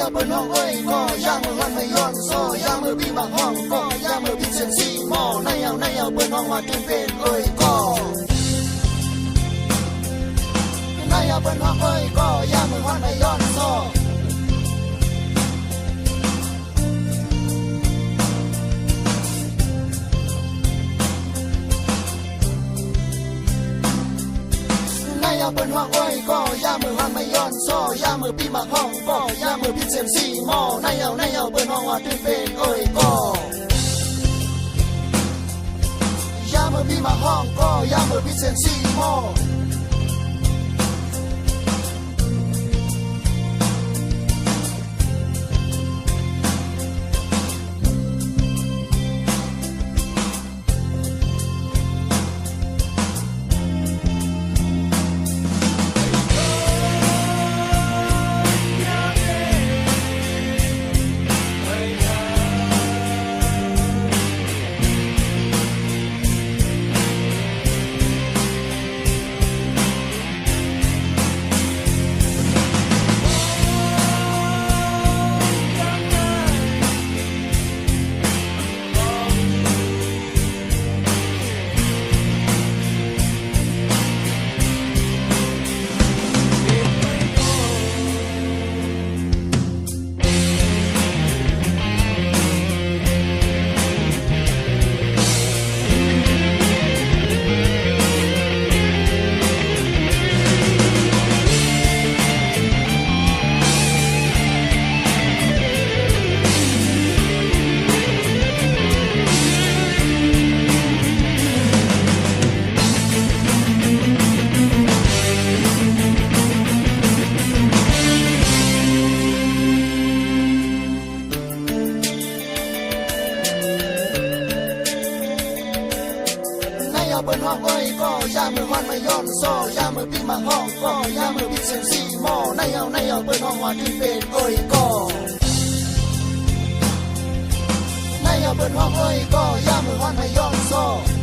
ya bơn hong ơi có ya mờ hoan mày yon so ya mờ bi mà hong có ya mờ bi chen si mò nay ao bơn hong hoa tuyên bên ơi có nay ao bơn hong ơi có ya mờ hoan mày yon so ya bơn hoa ơi có ya mờ hoan mày yon so ya mờ bi mà hong có ya mờ bi chen si mò nay ao bơn hong hoa tuyên bên ơi có ya mờ bi mà hong có ya mờ bi chen si mò bơn hoa ơi có ya mờ hoan mày yon so ya mờ bi mà hong có ya mờ bi chen si mò nay ao bơn hong hoa tuyên bên ơi có nay ao bơn hoa ơi có ya mờ hoan mày yon so